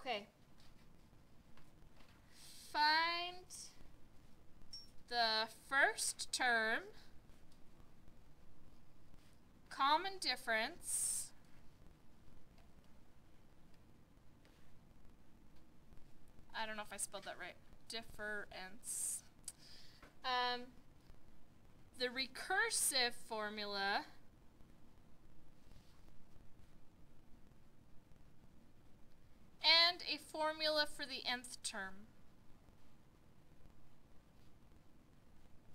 Okay. Find the first term, common difference, I don't know if I spelled that right, difference, the recursive formula, and a formula for the nth term.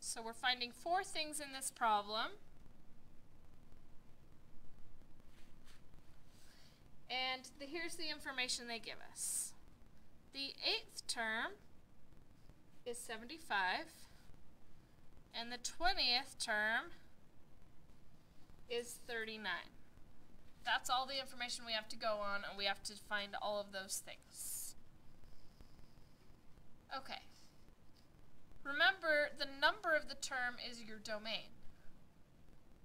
So we're finding 4 things in this problem. And here's the information they give us. The 8th term is 75, and the 20th term is 39. That's all the information we have to go on, and we have to find all of those things. Okay. Remember, the number of the term is your domain.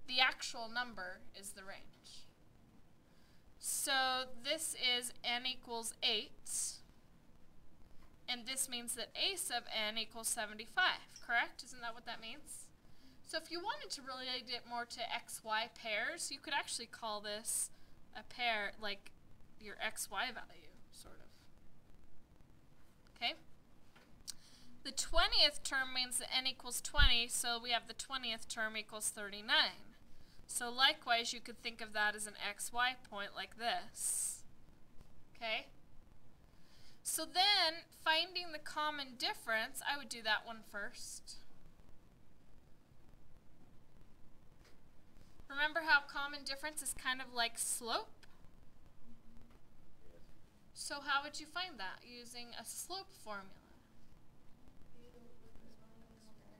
The actual number is the range. So this is n equals 8, and this means that a sub n equals 75, correct? Isn't that what that means? So if you wanted to relate it more to xy pairs, you could actually call this a pair, like your xy value, sort of. Okay? The 20th term means that n equals 20, so we have the 20th term equals 39. So likewise, you could think of that as an xy point like this. Okay? So then, finding the common difference, I would do that one first. Remember how common difference is kind of like slope? So how would you find that? Using a slope formula.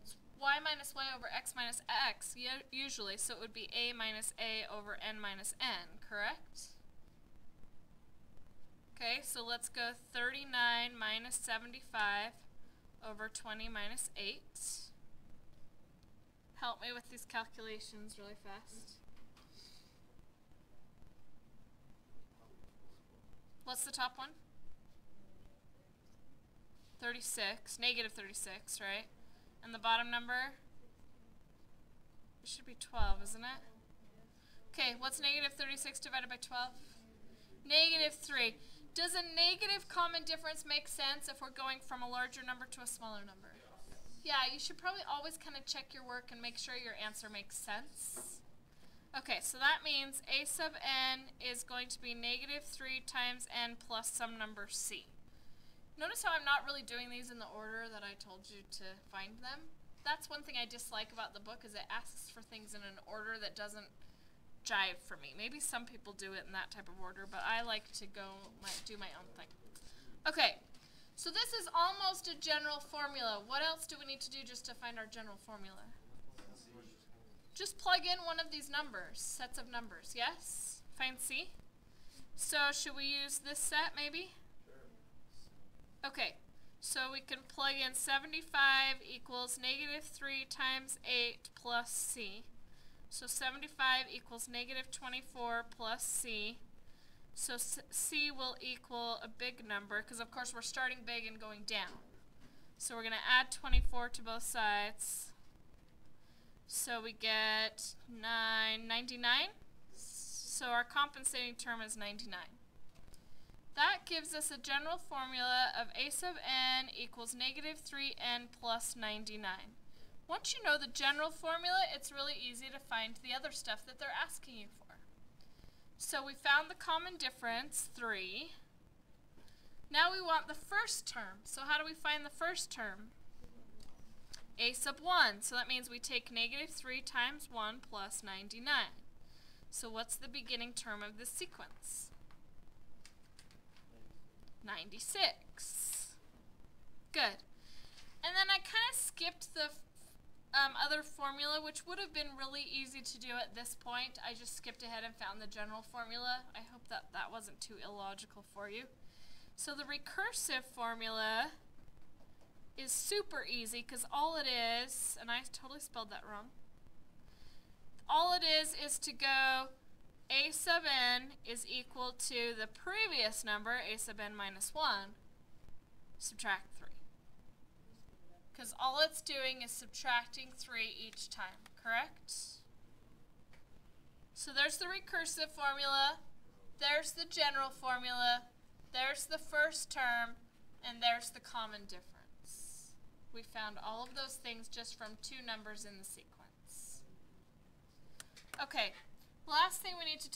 It's y minus y over x minus x, usually, so it would be a minus a over n minus n, correct? Okay, so let's go 39 minus 75 over 20 minus 8. Help me with these calculations really fast. What's the top one? 36, negative 36, right? And the bottom number? It should be 12, isn't it? Okay, what's negative 36 divided by 12? Negative 3. Does a negative common difference make sense if we're going from a larger number to a smaller number? Yeah, you should probably always kind of check your work and make sure your answer makes sense. Okay, so that means a sub n is going to be negative 3 times n plus some number c. Notice how I'm not really doing these in the order that I told you to find them? That's one thing I dislike about the book, is it asks for things in an order that doesn't jive for me. Maybe some people do it in that type of order, but I like to do my own thing. Okay, so this is almost a general formula. What else do we need to do just to find our general formula? Just plug in one of these numbers, sets of numbers, yes? Find C? So should we use this set maybe? Okay, so we can plug in 75 equals negative 3 times 8 plus C. So 75 equals negative 24 plus C. So C will equal a big number, because of course we're starting big and going down. So we're going to add 24 to both sides. So we get 99. So our compensating term is 99. That gives us a general formula of a sub n equals negative 3n plus 99. Once you know the general formula, it's really easy to find the other stuff that they're asking you for. So we found the common difference, 3. Now we want the first term. So how do we find the first term? A sub 1. So that means we take negative 3 times 1 plus 99. So what's the beginning term of this sequence? 96. Good. And then I kind of skipped the other formula, which would have been really easy to do at this point. I just skipped ahead and found the general formula. I hope that that wasn't too illogical for you. So the recursive formula is super easy, because all it is, and I totally spelled that wrong, all it is to go a sub n is equal to the previous number, a sub n minus 1, subtract 3. Because all it's doing is subtracting 3 each time, correct? So there's the recursive formula, there's the general formula, there's the first term, and there's the common difference. We found all of those things just from 2 numbers in the sequence. Okay, last thing we need to